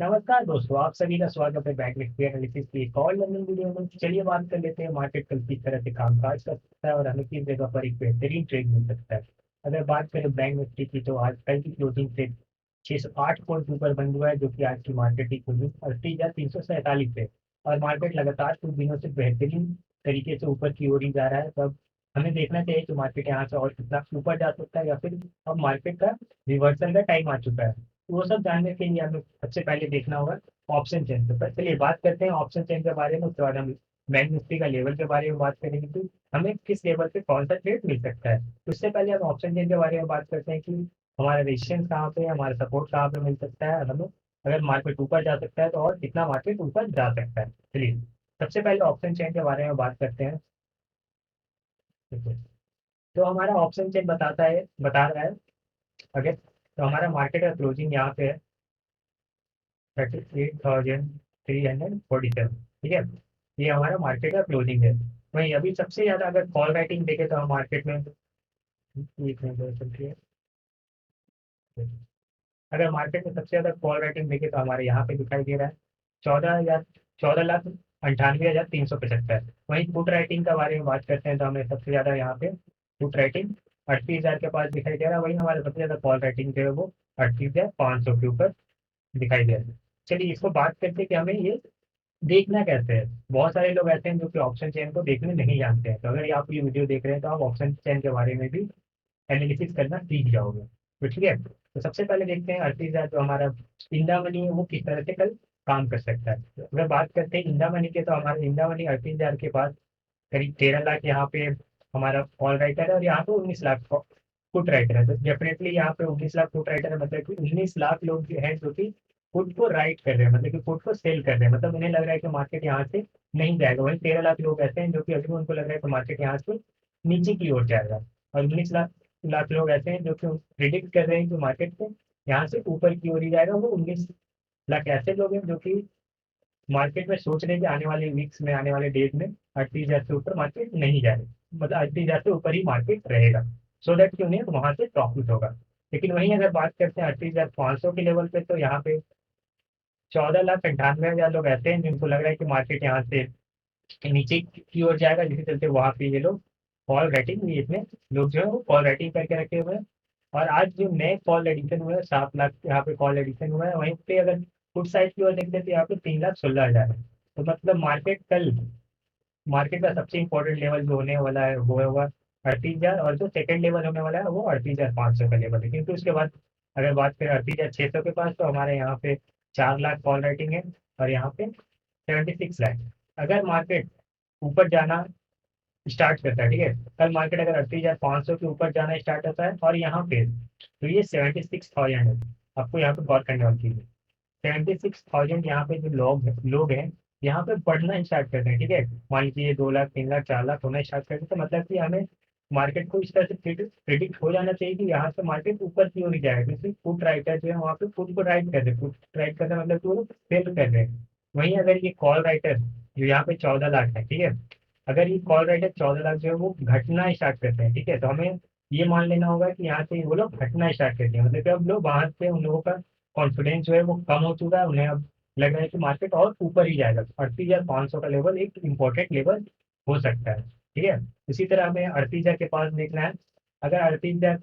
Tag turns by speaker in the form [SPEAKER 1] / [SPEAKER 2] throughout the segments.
[SPEAKER 1] नमस्कार दोस्तों, आप सभी का स्वागत है बैंक निफ्टी एनालिसिस की एक और लर्निंग वीडियो में। चलिए बात कर लेते हैं मार्केट कल किस तरह से कामकाज कर सकता है और हमें किस जगह पर एक बेहतरीन ट्रेड मिल सकता है। अगर बात करें बैंक निफ्टी की, तो आज कल की क्लोजिंग से 608 पॉइंट ऊपर बंद हुआ है, जो कि आज की मार्केट की क्लोजिंग 38,347 है। और मार्केट लगातार कुछ दिनों से बेहतरीन तरीके से ऊपर की ओर ही जा रहा है। तब हमें देखना चाहिए कि मार्केट यहाँ से और कितना ऊपर जा सकता है, या फिर अब मार्केट का रिवर्सल का टाइम आ चुका है। वो सब जानने के लिए हमें सबसे पहले देखना होगा ऑप्शन चेन के ऊपर। चलिए बात करते हैं ऑप्शन चेन के बारे में। उसके बाद हम बैंक निफ्टी का लेवल के बारे में बात करेंगे कि हमें किस लेवल पे कौन सा ट्रेड मिल सकता है। उससे पहले हम ऑप्शन चेन के बारे में बात करते हैं कि हमारा रेजिस्टेंस कहाँ पे है, हमारा सपोर्ट कहाँ पे मिल सकता है, हमें अगर मार्केट ऊपर जा सकता है तो और कितना मार्केट ऊपर जा सकता है। चलिए सबसे पहले ऑप्शन चेन के बारे में बात करते हैं। तो हमारा ऑप्शन चेन बता रहा है, अगर तो हमारा मार्केट का क्लोजिंग यहाँ पे है 38,347, ठीक है। ये हमारा मार्केट का क्लोजिंग है। वहीं अभी सबसे ज्यादा अगर कॉल राइटिंग देखे तो हम मार्केट में एक मिनट और चलती है। अगर मार्केट में सबसे ज्यादा कॉल राइटिंग देखे तो हमारे यहाँ पे दिखाई दे रहा है 14,000, 14,98,375। वहीं पुट राइटिंग के बारे में बात करते हैं तो हमें सबसे ज्यादा यहाँ पे पुट राइटिंग 38,000 के पास दिखाई दे रहा है। वहीं हमारा सबसे ज्यादा कॉल राइटिंग जो है वो 38,500 के ऊपर दिखाई दे रहा है। चलिए इसको बात करते हैं कि हमें ये देखना कैसे है। बहुत सारे लोग ऐसे हैं जो कि ऑप्शन चेन को देखने नहीं जानते हैं। तो अगर आप ये वीडियो देख रहे हैं तो आप ऑप्शन चेन के बारे में भी एनालिसिस करना सीख जाओगे। तो ठीक है, तो सबसे पहले देखते हैं 38,000 जो हमारा इंडा मनी है वो किस तरह से कल काम कर सकता है। तो अगर बात करते हैं इंडा मनी के, तो हमारा इंडा मनी 38,000 के पास करीब 13 लाख यहाँ पे हमारा कॉल राइटर है, और यहाँ पे 19 लाख पुट राइटर है। तो डेफिनेटली यहाँ पे 19 लाख पुट राइटर है, मतलब कि 19 लाख लोग जो है जो कि पुट को राइट कर रहे हैं, मतलब कि पुट को सेल कर रहे हैं। मतलब उन्हें लग रहा है कि मार्केट यहाँ से नहीं जाएगा। वहीं 13 लाख लोग ऐसे हैं जो कि अभी उनको लग रहा है कि मार्केट यहाँ से नीचे की ओर जाएगा। और 19 लाख लोग ऐसे हैं जो कि प्रिडिक्ट कर रहे हैं कि मार्केट को यहाँ से ऊपर की ओर ही जाएगा। वो 19 लाख ऐसे लोग हैं जो कि मार्केट में सोच रहे हैं कि आने वाले वीक्स में, आने वाले डेज में 38,000 से ऊपर मार्केट नहीं जाएगा, मतलब 38,000 से ऊपर ही मार्केट रहेगा, सो दैट कि उन्हें वहां से प्रॉफिट होगा। लेकिन वहीं अगर बात करते हैं 38,500 के लेवल पे, तो यहाँ पे 14,98,000 लोग ऐसे हैं जिनको लग रहा है कि मार्केट यहाँ से नीचे की ओर जाएगा, जिसके चलते वहां पे ये लोग कॉल राइटिंग, ये इतने लोग जो है वो कॉल राइटिंग करके रखे हुए हैं। और आज जो नए कॉल एडिशन हुए हैं 7 लाख यहाँ पे कॉल एडिशन हुआ है। वहीं पे अगर फुट साइज की ओर देखते हैं तो यहाँ पे 3,16,000 है। तो मतलब मार्केट का सबसे इंपॉर्टेंट लेवल जो होने वाला है वो होगा 38,000, और जो सेकंड लेवल होने वाला है वो 38,500 का लेवल है। क्योंकि उसके बाद अगर बात करें 38,600 के पास, तो हमारे यहाँ पे 4 लाख कॉल राइटिंग है, और यहाँ पे 76 लाख। अगर मार्केट ऊपर जाना स्टार्ट करता है, ठीक है, कल मार्केट अगर 38,500 के ऊपर जाना स्टार्ट होता है और यहाँ पे, तो ये 76,000 है। आपको यहाँ पे गौर करने वाली चीज है, 76,000 यहाँ पे जो लोग हैं यहाँ पे बढ़ना स्टार्ट करते हैं, ठीक है। मान लीजिए 2 लाख, 3 लाख, 4 लाख होना स्टार्ट करते हैं, तो मतलब कि हमें मार्केट को इस तरह से प्रिडिक्ट हो जाना चाहिए कि यहाँ से मार्केट ऊपर की ओर ही जाएगा। क्योंकि फुट राइटर जो है वहाँ पे फुट को राइट कर रहे हैं, फुट राइट करना मतलब कि वो सेल कर रहे हैं। वहीं अगर ये कॉल राइटर जो यहाँ पे 14 लाख है, ठीक है, अगर ये कॉल राइटर 14 लाख जो है वो घटना स्टार्ट करते हैं, ठीक है, तो हमें ये मान लेना होगा कि यहाँ से वो लोग घटना स्टार्ट करते हैं, मतलब कि अब लोग वहां से उन लोगों का कॉन्फिडेंस जो है वो कम हो चुका है। उन्हें अब लग रहा है कि मार्केट और ऊपर ही जाएगा। 38,500 का लेवल एक इम्पोर्टेंट लेवल हो सकता है, ठीक है। इसी तरह हमें 38,000 के पास देखना है। अगर 38,000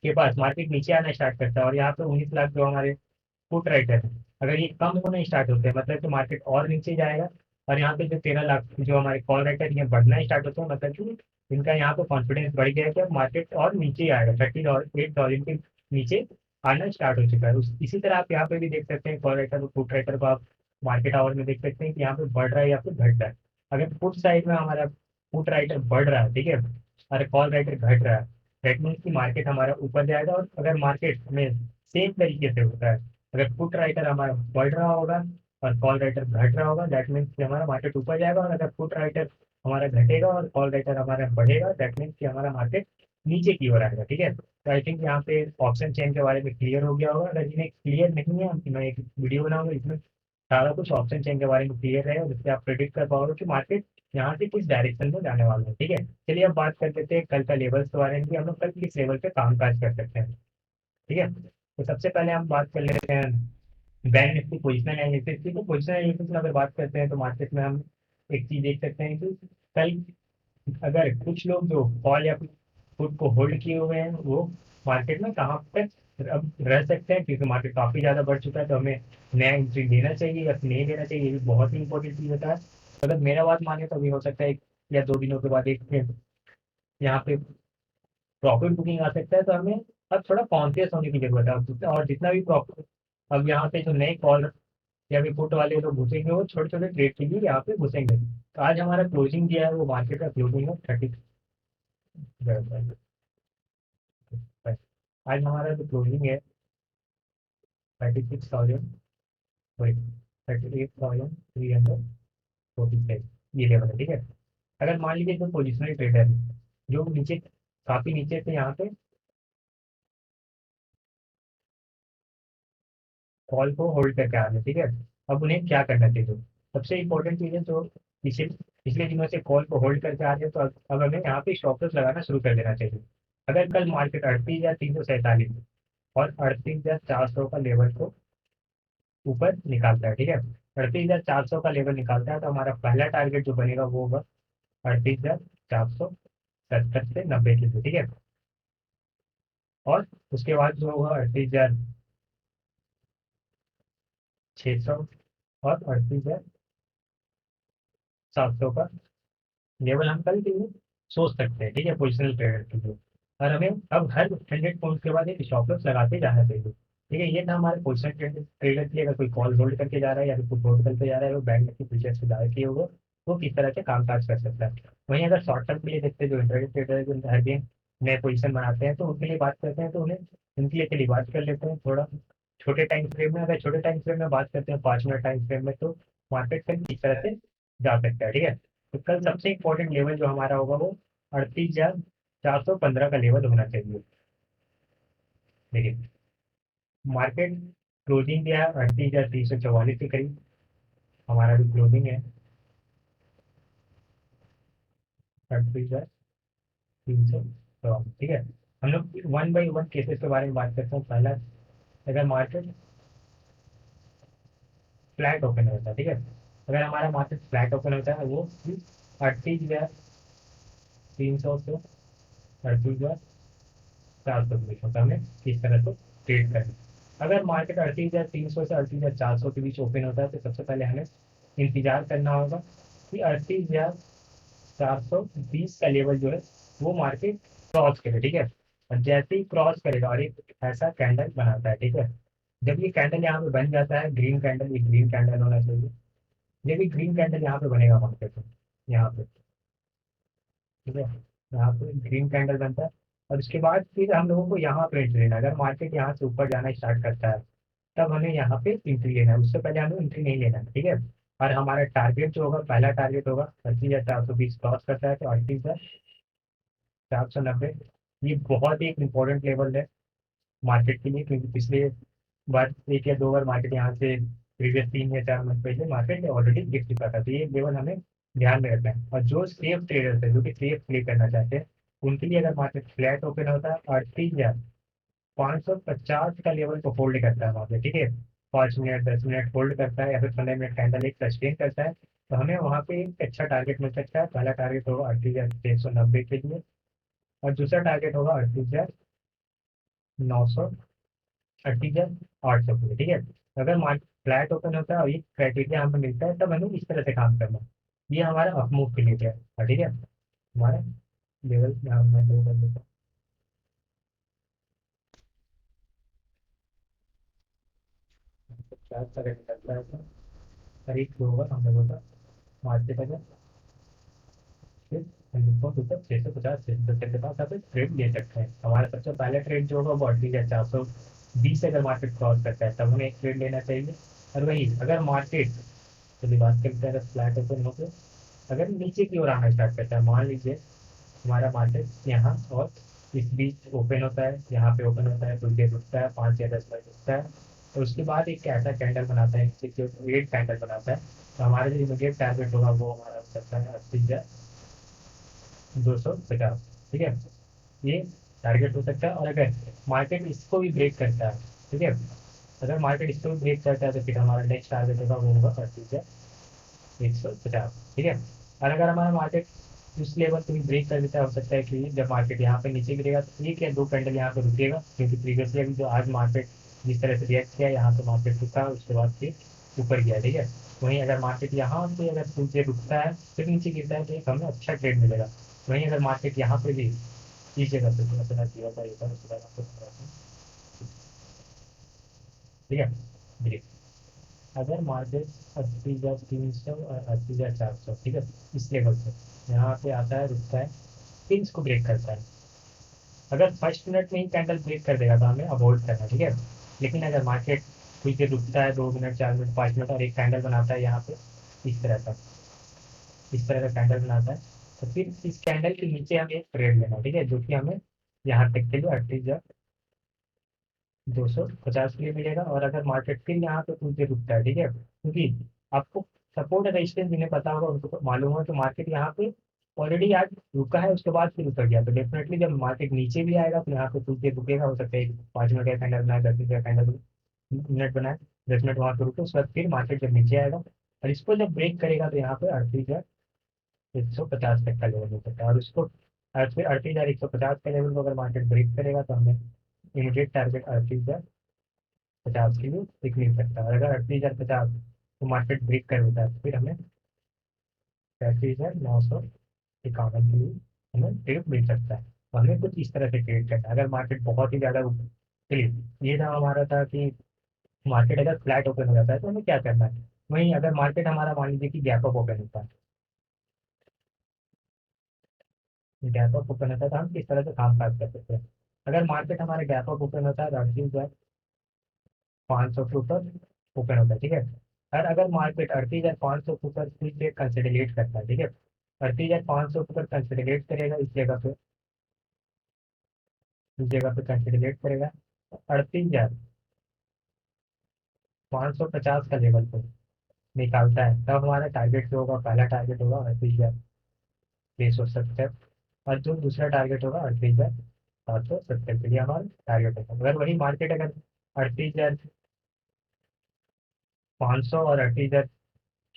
[SPEAKER 1] के पास मार्केट नीचे आना स्टार्ट करता है, और यहाँ पे 19 लाख जो हमारे पुट राइटर है, अगर ये कम होना स्टार्ट होते हैं, मतलब कि मार्केट और नीचे जाएगा। और यहाँ पे जो 13 लाख जो हमारे कॉल राइटर ये बढ़ना स्टार्ट होते हैं, मतलब कि इनका यहाँ पे कॉन्फिडेंस बढ़ गया है कि अब मार्केट और नीचे आएगा, 38,000 के नीचे आना स्टार्ट हो चुका है। इसी तरह आप यहाँ पे भी देख सकते हैं कॉल राइटर और पुट राइटर को आप मार्केट आवर में देख सकते हैं कि यहाँ पे बढ़ रहा है या फिर घट रहा है। अगर पुट साइड में हमारा पुट राइटर बढ़ रहा है, ठीक है, और कॉल राइटर घट रहा है, दैट मीन्स कि मार्केट हमारा ऊपर जाएगा। और अगर मार्केट में सेम तरीके से होता है, अगर पुट राइटर हमारा बढ़ रहा होगा और कॉल राइटर घट रहा होगा, दैट मीन्स कि हमारा मार्केट ऊपर जाएगा। और अगर पुट राइटर हमारा घटेगा और कॉल राइटर हमारा बढ़ेगा, दैट मीन्स कि हमारा मार्केट नीचे की ओर आएगा, ठीक है। तो आई थिंक यहाँ पे ऑप्शन चेन के बारे में क्लियर हो गया होगा। अगर जिन्हें क्लियर नहीं है, मैं एक वीडियो बनाऊंगा इसमें सारा कुछ ऑप्शन चेन के बारे में क्लियर है, और जिससे आप प्रेडिक्ट कर पाओगे कि मार्केट यहाँ से किस डायरेक्शन में जाने वाला है, ठीक है। चलिए अब बात कर लेते हैं कल का लेवल्स के बारे में कि हम लोग कल किस लेवल पे काम काज कर सकते हैं, ठीक है। तो सबसे पहले हम बात कर लेते हैं बैंक निफ्टी पोजिशनल एनालिसिस की, तो पोजिशनल एनालिसिस में अगर बात करते हैं तो मार्केट में हम एक चीज देख सकते हैं कि कल अगर कुछ लोग जो कॉल या पुट को होल्ड किए हुए हैं वो मार्केट में कहाँ तक अब रह सकते हैं, क्योंकि मार्केट काफी ज्यादा बढ़ चुका है, तो हमें नया एंट्री देना चाहिए या फिर नहीं देना चाहिए, ये भी बहुत ही इंपॉर्टेंट चीज होता है। अगर मेरा बात माने तो अभी हो सकता है 1 या 2 दिनों के बाद एक यहाँ पे प्रॉफिट बुकिंग आ सकता है, तो हमें अब थोड़ा कॉन्शियस होने की जरूरत है। और जितना भी प्रॉफिट अब यहाँ पे जो नए कॉल या फिर पुट वाले लोग घुसेंगे वो छोटे छोटे ट्रेड के लिए यहाँ पे घुसेंगे। तो आज हमारा क्लोजिंग दिया है वो मार्केट का क्लोजिंग है 30। आज हमारा जो क्लोजिंग है 36,000, सॉरी 38,345, ये लेवल है, ठीक है। अगर मान लीजिए जो पोजिशनल ट्रेडर जो नीचे काफी नीचे से यहाँ पे कॉल को होल्ड करके आ रहे हैं, ठीक है, अब उन्हें क्या करना चाहिए। सबसे इंपॉर्टेंट चीज़ है जो पिछले पिछले दिनों से कॉल को होल्ड करके आ रहे हैं, तो अब हमें यहाँ पे स्टॉप लॉस लगाना शुरू कर देना चाहिए। अगर कल मार्केट 38,347 और 38,400 का लेवल को ऊपर निकालता है, ठीक है, 38,400 का लेवल निकालता है, तो हमारा पहला टारगेट जो बनेगा वो होगा 38,470 से 90 के लिए, ठीक है। और उसके बाद जो होगा 38,600 और 38,700 का लेवल हम कल के लिए सोच सकते हैं, ठीक है, पोजिशनल ट्रेडर के लिए। और हमें अब हर 100 पॉइंट के बाद एक स्टॉप लॉस लगाते जाना चाहिए, ठीक है। ये था हमारे पोजिशनल ट्रेडर के लिए। अगर कोई कॉल होल्ड करके जा रहा है या फिर कुछ होल्ड करके जा रहा है, वो बैंक के फ्यूचर्स से दायर किए हुए, वो किस तरह से कामकाज कर सकता है। वहीं अगर शॉर्ट टर्म के लिए देखते हैं, जो इंटरनेट ट्रेडर है जो हर दिन नए पोजिशन बनाते हैं, तो उनके लिए बात करते हैं, तो उन्हें उनके लिए चलिए बात कर लेते हैं थोड़ा छोटे टाइम फ्रेम में। अगर छोटे टाइम फ्रेम में बात करते हैं 5 मिनट टाइम फ्रेम में, तो मार्केट कल किस तरह से जा सकता है, ठीक है। तो कल सबसे इम्पोर्टेंट लेवल जो हमारा होगा वो 38,415 का लेवल होना चाहिए। देखिए मार्केट क्लोजिंग दिया है 38,344 के करीब, हमारा जो क्लोजिंग है 38,300, ठीक है। हम लोग वन बाई वन केसेस के बारे में बात करते हैं। पहला, अगर मार्केट फ्लैट ओपन होता है, ठीक है, अगर हमारा मार्केट फ्लैट ओपन होता है वो 38,300 से 38,400 के बीच होता है, हमें किस तरह से ट्रेड करना। अगर मार्केट 38,300 से 38,400 के बीच ओपन होता है, तो सबसे पहले हमें इंतजार करना होगा कि 38,420 का लेवल जो है वो मार्केट क्रॉस करे, ठीक है। और जैसे ही क्रॉस करेगा और एक ऐसा कैंडल बनाता है, ठीक है, जब ये कैंडल यहाँ पे बन जाता है ग्रीन कैंडल, ये ग्रीन कैंडल होना चाहिए, जब भी ग्रीन कैंडल यहाँ पे बनेगा मार्केट में, यहाँ पे, ठीक है, यहाँ पे ग्रीन कैंडल बनता है। और उसके बाद फिर हम लोगों को यहाँ पे एंट्री लेना है। अगर मार्केट यहाँ से ऊपर जाना स्टार्ट करता है तब हमें यहाँ पे एंट्री लेना है, उससे पहले हमें एंट्री नहीं लेना है, ठीक है। और हमारा टारगेट जो होगा, पहला टारगेट होगा 38,420, क्रॉस करता है तो 38,490। ये बहुत ही एक इंपॉर्टेंट लेवल है मार्केट के लिए, क्योंकि पिछले बार 1 या 2 बार मार्केट यहाँ से प्रीवियस 3 या 4 मंथ पहले मार्केट ऑलरेडी गिर चुका था, तो ये लेवल हमें ध्यान में रखना है। और जो सेफ ट्रेडर्स है जो कि सेफ प्ले करना चाहते हैं, उनके लिए अगर मार्केट फ्लैट ओपन होता है 38,550 का लेवल को होल्ड करता है वहाँ पे, ठीक है, 5 मिनट 10 मिनट होल्ड करता है या फिर 15 मिनट कैंडल एक सस्टेन करता है, तो हमें वहाँ पे एक अच्छा टारगेट मिल सकता है। पहला टारगेट होगा 38,690 के लिए, और दूसरा टारगेट होगा 38,900, 38,800 के लिए, ठीक है। अगर मार्केट फ्लैट ओपन होता है और ये क्राइटेरिया हमें मिलता है, तब हमें इस तरह से काम करना है। ये हमारा अप मूव के लिए है, ठीक है। हमारा लेवल यहाँ मैं लेवल कर देता हूँ, क्या तरह करता है तो करीब जो होगा हम लोगों का मार्केट अगर फिर हम लोग को ऊपर 650 के पास आप ट्रेड ले सकते हैं। हमारा सबसे पहला ट्रेड जो होगा वो 38,420 अगर मार्केट क्रॉस करता है तब हमें एक ट्रेड लेना चाहिए। और वही अगर मार्केट, चलिए बात करते हैं, अगर फ्लैट ओपन होकर अगर नीचे की ओर आना स्टार्ट करता है, मान लीजिए हमारा मार्केट यहाँ और इस बीच ओपन होता है, यहाँ पे ओपन होता है, कुछ देर रुकता है, 5 या 10 मिनट रुकता है, और उसके बाद एक ऐसा कैंडल बनाता है, नीचे की ओर रेड कैंडल बनाता है, तो हमारा जो इमीडिएट टारगेट होगा वो हमारा हो सकता है 80,250, ठीक है, ये टारगेट हो सकता है। और अगर मार्केट इसको भी ब्रेक करता है, ठीक है, अगर मार्केट इसको भी ब्रेक करता है तो फिर हमारा नेक्स्ट टारगेट होगा वो होगा 38,150, ठीक है। और अगर हमारा मार्केट उस लेवल को भी ब्रेक कर देता है, हो सकता है कि जब मार्केट यहाँ पे नीचे गिरेगा तो एक या दो कैंडल यहाँ पे रुकेगा, क्योंकि प्रीवियसली अभी जो आज मार्केट जिस तरह से रिएक्ट किया, यहाँ पे मार्केट रुका, उसके बाद फिर ऊपर गया, ठीक है। वहीं अगर मार्केट यहाँ पे अगर नीचे रुकता है फिर नीचे गिरता है तो एक हमें अच्छा ट्रेड मिलेगा। वहीं अगर मार्केट यहाँ पे भी इस जगह पे थोड़ा सा दिया था, एक बार उसके बाद आपको बताता हूँ, ठीक है। देखिए, अगर मार्केट 80,300 और 80,400, ठीक है, इस लेवल से यहाँ पे आता है, रुकता है, फिर इसको ब्रेक करता है। अगर फर्स्ट मिनट में ही कैंडल ब्रेक कर देगा तो हमें अवॉइड करना है, ठीक है। लेकिन अगर मार्केट खुल के रुकता है 2 मिनट, 4 मिनट, 5 मिनट और एक कैंडल बनाता है यहाँ पे इस तरह का, इस तरह का कैंडल बनाता है, तो फिर इस कैंडल के नीचे हमें एक ट्रेड लेना है, ठीक है, जो कि हमें यहाँ तक के लिए 38,250 के लिए मिलेगा। और अगर मार्केट फिर यहाँ पे खुल के रुकता है, ठीक है, क्योंकि आपको सपोर्ट रेजिस्टेंस जिन्हें पता होगा उनको तो मालूम होगा, तो मार्केट यहाँ पे ऑलरेडी आज रुका है, उसके बाद फिर उतर गया, तो डेफिनेटली जब मार्केट नीचे भी आएगा तो यहाँ पे खुल के रुकेगा, हो सकता है 5 मिनट का कैंडल बनाए, 10 मिनट का कैंडल मिनट बनाए, 10 मिनट वहाँ पे रुके, उसके बाद फिर मार्केट जब नीचे आएगा और इसको जब ब्रेक करेगा तो यहाँ पे 38,150 तक का लेवल हो सकता है। और उसको फिर 38,150 का लेवल को अगर मार्केट ब्रेक करेगा तो हमें इमीडिएट टारगेट 38,050 के लिए एक मिल सकता है। और अगर 38,050 को मार्केट ब्रेक कर देता है तो फिर हमें 35,951 के लिए हमें ट्रेड मिल सकता है। तो हमें कुछ इस तरह से ट्रेड करना है। अगर मार्केट बहुत ही ज़्यादा, चलिए ये था हमारा था कि मार्केट अगर फ्लैट ओपन हो जाता है तो हमें क्या करना है। वहीं अगर मार्केट हमारा मान लीजिए कि गैप अप ओपन होता है, गैप अप ओपन होता है तो हम किस तरह से काम काज कर सकते हैं। अगर मार्केट हमारा गैप अप ओपन होता है तो अर्थिंग जो है 500 के ऊपर ओपन होता है, ठीक है। और अगर मार्केट 38,500 के ऊपर फिर से कंसिडरेट करता है, ठीक है, 38,500 के ऊपर कंसिडरेट करेगा, इस जगह पे कंसिडरेट करेगा, 38,550 का लेवल पे निकालता है, तब हमारा टारगेट जो होगा, पहला टारगेट होगा 38,670, और जो दूसरा टारगेट होगा 38,770 के लिए हमारा टारगेट होगा। अगर वही मार्केट अगर 38,500 और 38,000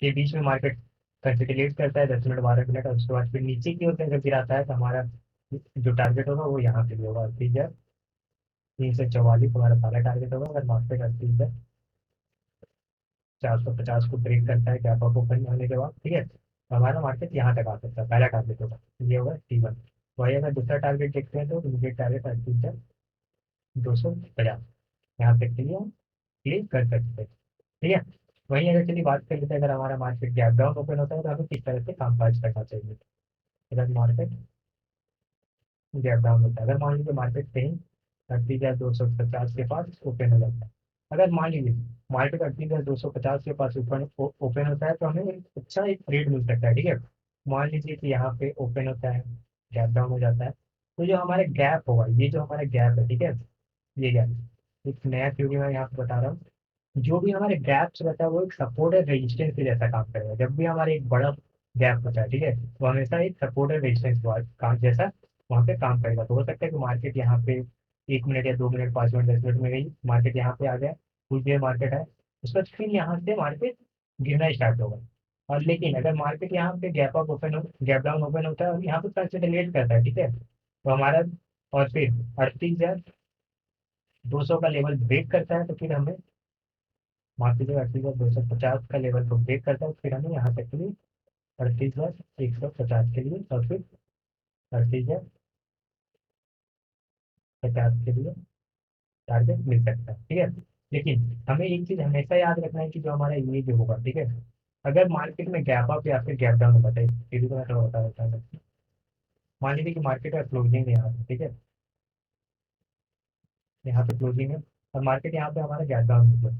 [SPEAKER 1] के बीच में मार्केट कंसोलिडेट करता है 10 मिनट, 12 मिनट, और उसके बाद फिर नीचे की ओर अगर गिराता है तो हमारा जो टारगेट होगा वो यहाँ पे भी होगा, 38,344 हमारा पहला टारगेट होगा। अगर मार्केट 38,450 को ब्रेक करता है गैप अप ओपन होने के बाद, ठीक है, तो हमारा मार्केट यहाँ तक आ सकता है, पहला टारगेट होगा, ये होगा T1। वही अगर दूसरा टारगेट देखते हैं तो इमीडिएट टारगेट 38,250 यहाँ तक के लिए हम क्लिक कर सकते हैं, ठीक है। वहीं अगर चलिए बात कर लेते हैं, अगर हमारा मार्केट गैप डाउन ओपन होता है तो हमें किस तरह से कामकाज करना चाहिए। अगर मार्केट गैप डाउन होता है, अगर मान लीजिए मार्केट कहीं 38,250 के पास ओपन हो जाता है, अगर मान लीजिए मार्केट 38,250 के पास ओपन होता है तो हमें एक अच्छा एक ट्रेड मिल सकता है, ठीक है। मान लीजिए कि यहाँ पे ओपन होता है, गैप डाउन हो जाता है, तो जो हमारे गैप होगा, ये जो हमारा गैप है, ठीक है, ये गैप एक नया थ्योरी मैं यहाँ पे बता रहा हूँ। जो भी हमारे गैप्स रहता है वो एक सपोर्ट और रेजिस्टेंस के जैसा काम करेगा। जब भी हमारे एक बड़ा गैप होता है, ठीक है, वो हमेशा एक सपोर्ट और रेजिस्टेंस काम जैसा वहाँ पे काम करेगा। तो हो सकता है कि मार्केट यहाँ पे 1 मिनट या 2 मिनट, 5 मिनट, 10 मिनट में गई, मार्केट यहाँ पे आ गया, कुछ देर मार्केट है, उसके बाद फिर यहाँ से मार्केट गिरना स्टार्ट होगा। और लेकिन अगर मार्केट यहाँ पे गैप डाउन ओपन होता है और यहाँ पे कंसोलिडेट करता है, ठीक है, तो हमारा और फिर 38,200 का लेवल ब्रेक करता है, तो फिर हमें मार्क कीजिएगा 38,250 का लेवल को ब्रेक करता है, फिर हमें यहाँ तक के लिए 38,150 के लिए और फिर 38,050 के लिए टारगेट मिल सकता है, ठीक है। लेकिन हमें एक चीज हमेशा याद रखना है कि जो हमारा ये जो होगा, ठीक है, अगर मार्केट में गैप अप या फिर गैप डाउन होता है, ये भी तो मैं थोड़ा बता देता हूँ। मान लीजिए कि मार्केट का क्लोजिंग है यहाँ पे, ठीक है, यहाँ पे क्लोजिंग है और मार्केट यहाँ पे हमारा गैप डाउन होता है,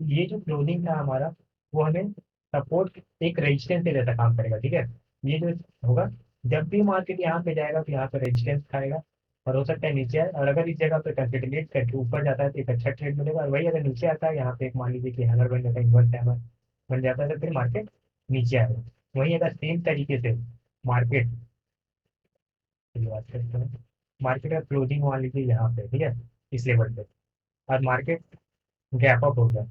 [SPEAKER 1] ये जो क्लोजिंग था हमारा, वो हमें सपोर्ट एक रेजिस्टेंस के जैसा काम करेगा, ठीक है। ये जो होगा, जब भी मार्केट यहाँ पे जाएगा तो यहाँ पे रेजिस्टेंस खाएगा और हो सकता है नीचे आए, और अगर इस जगह पे कंसोलिडेट करके ऊपर जाता है तो एक अच्छा ट्रेड मिलेगा। और वही अगर नीचे आता है, यहाँ पे एक मान लीजिए कि हैमर बन जाता है, इन्वर्स हैमर बन जाता है, तो फिर मार्केट नीचे आएगा। वही अगर सेम तरीके से मार्केट बात करते हैं, मार्केट का क्लोजिंग मान लीजिए यहाँ पे, ठीक है, इस लेवल पे, और मार्केट गैप अप हो गया,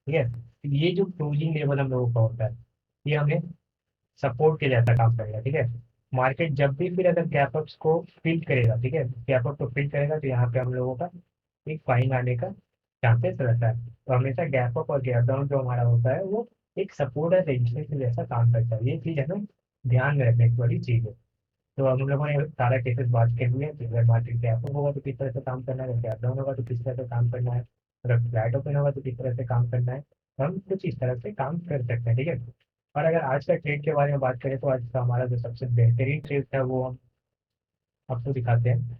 [SPEAKER 1] ठीक है। तो ये जो क्लोजिंग लेवल हम लोगों का होता है, ये हमें सपोर्ट के जैसा काम करेगा, ठीक है। मार्केट जब भी फिर अगर गैप अप्स को फिल करेगा, ठीक है, गैप अप को फिल करेगा, तो यहाँ पे हम लोगों का एक बाइंग आने का चांसेस रहता है। तो हमेशा गैप अप और गैप डाउन जो हमारा होता है वो एक सपोर्ट और रेजिस्टेंस के जैसा काम करता है। ये चीज़ हमें ध्यान में रखने की वाली चीज़ है। तो हम लोगों ने सारा केसेस बात कर लिया कि अगर मार्केट गैप अप होगा तो किस तरह से काम करना है, अगर गैप डाउन होगा तो किस तरह से काम करना है, अगर फ्लैट ओपन होगा तो किस तरह से काम करना है। तो हम कुछ इस तरह से काम कर सकते हैं, ठीक है। और अगर आज का ट्रेड के बारे में बात करें, तो आज का हमारा जो सबसे बेहतरीन ट्रेड था वो हम आपको दिखाते हैं।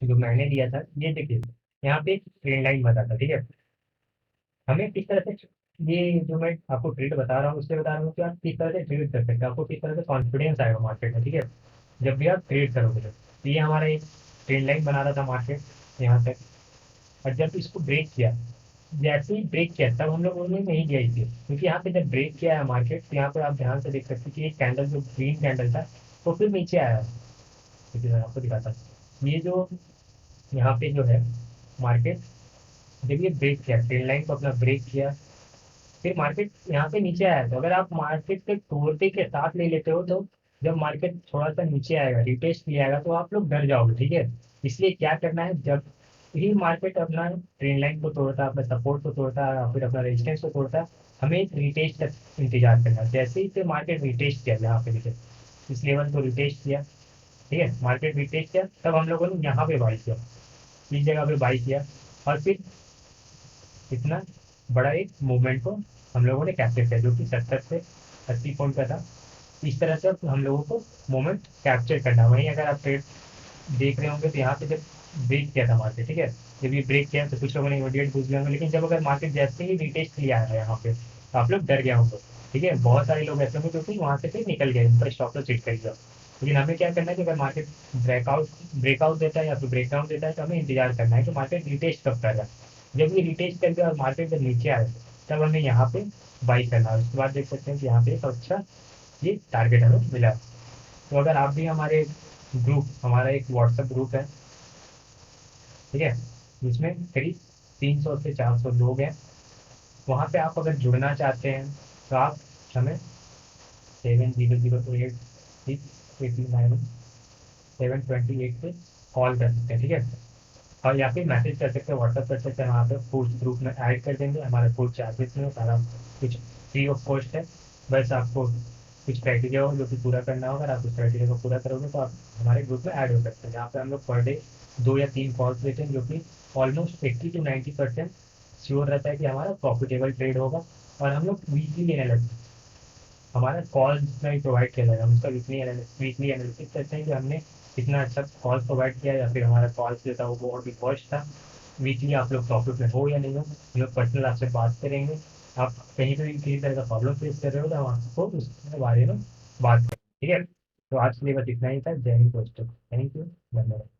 [SPEAKER 1] जो मैंने लिया था, ये देखिए, यहाँ पे एक ट्रेंड लाइन बता था, ठीक है। हमें किस तरह से, ये जो मैं आपको ट्रेड बता रहा हूँ उससे बता रहा हूँ कि आप किस तरह से ट्रेड कर सकते हैं, आपको किस तरह से कॉन्फिडेंस आएगा मार्केट में, ठीक है, जब भी आप ट्रेड करोगे। तो ये हमारा एक ट्रेंड लाइन बना रहा था मार्केट यहाँ तक, और जब इसको ब्रेक किया, जैसे ही ब्रेक किया तब हम लोगों ने नहीं लिया इसे, क्योंकि यहाँ पे जब ब्रेक किया है मार्केट, तो यहाँ पे आप ध्यान से देख सकते हैं कि एक कैंडल जो ग्रीन कैंडल था वो फिर नीचे आया है। क्योंकि मैं आपको दिखाता हूँ, ये जो यहाँ पे जो है मार्केट, जब ये ब्रेक किया, ट्रेंड लाइन को अपना ब्रेक किया, फिर मार्केट यहाँ पे नीचे आया। तो अगर आप मार्केट के तोड़ते के साथ ले लेते हो, तो जब मार्केट थोड़ा सा नीचे आएगा, रिटेस्ट लिया आएगा, तो आप लोग डर जाओगे, ठीक है। इसलिए क्या करना है, जब ही मार्केट अपना ट्रेंड लाइन को तोड़ता है, अपने सपोर्ट को तोड़ता है, फिर अपना रेजिस्टेंस को तोड़ता है, हमें रिटेस्ट तक इंतजार करना है। जैसे ही मार्केट रिटेस्ट किया, यहाँ पे देखिए इस लेवल को रिटेस्ट किया, ठीक है, मार्केट रिटेस्ट किया, तब हम लोगों ने यहाँ पे बाई किया, इस जगह पे बाई किया, और फिर इतना बड़ा एक मूवमेंट को हम लोगों ने कैप्चर किया, जो कि 70 से 80 पॉइंट का था। इस तरह से हम लोगों को मोमेंट कैप्चर करना है। वहीं अगर आप ट्रेड देख रहे होंगे, तो यहाँ पे जब ब्रेक किया था मार्केट, ठीक है, जब ये ब्रेक किया तो कुछ लोगों ने इमीडिएट पूछ लिया होंगे, लेकिन जब अगर मार्केट जैसे ही रिटेस्ट लिया है यहाँ पे, तो आप लोग डर गए होंगे, ठीक है। बहुत सारे लोग ऐसे होंगे क्योंकि वहाँ से फिर निकल गए, उनका स्टॉप लॉस हिट कर गया। लेकिन हमें क्या करना है कि अगर मार्केट ब्रेकआउट देता है या फिर ब्रेकडाउन देता है, तो हमें इंतजार करना है कि मार्केट रिटेस्ट कब कर रहा है। जब ये रिटेस्ट कर गया और मार्केट जब नीचे आए, तब हमें यहाँ पे बाई करना है। उसके बाद देख सकते हैं कि यहाँ पे एक अच्छा ये टारगेट हमें मिला है। तो अगर आप भी हमारे ग्रुप, हमारा एक व्हाट्सएप ग्रुप है, ठीक है, जिसमें करीब 300 से 400 लोग हैं, वहाँ पे आप अगर जुड़ना चाहते हैं, तो आप हमें 7008 पे कॉल कर सकते हैं, ठीक है। और या फिर मैसेज कर सकते हैं, व्हाट्सअप कर सकते हैं, वहाँ पे फूड ग्रुप में ऐड कर देंगे। हमारे फूड चार्जेस में सारा कुछ फ्री ऑफ कॉस्ट है। बस आपको कुछ क्राइटेरिया होगा जो कि पूरा करना होगा, अगर आप उस क्राइटेरिया को पूरा करोगे तो आप हमारे ग्रुप में ऐड हो सकते हैं। यहाँ पे हम लोग पर डे 2 या 3 कॉल्स लेते हैं, जो कि ऑलमोस्ट 80 to 90% श्योर रहता है कि हमारा प्रॉफिटेबल ट्रेड होगा। और हम लोग वीकली लेने लगते हैं, हमारा कॉल्स में प्रोवाइड किया जाएगा, हम उसका वीकली एनालिसिस करते हैं कि हमने कितना अच्छा कॉल्स प्रोवाइड किया, या फिर हमारा कॉल्स जो था वो बहुत ही कॉस्ट था। वीकली आप लोग प्रॉफिट में हो या नहीं हो, हम लोग पर्सनल आपसे बात करेंगे। आप कहीं पर भी किसी तरह का प्रॉब्लम फेस कर रहे हो, तो हम आपको उसके बारे में बात करें, ठीक है। तो आज के लिए बस इतना ही था। जय हिंद दोस्तों, थैंक यू, धन्यवाद।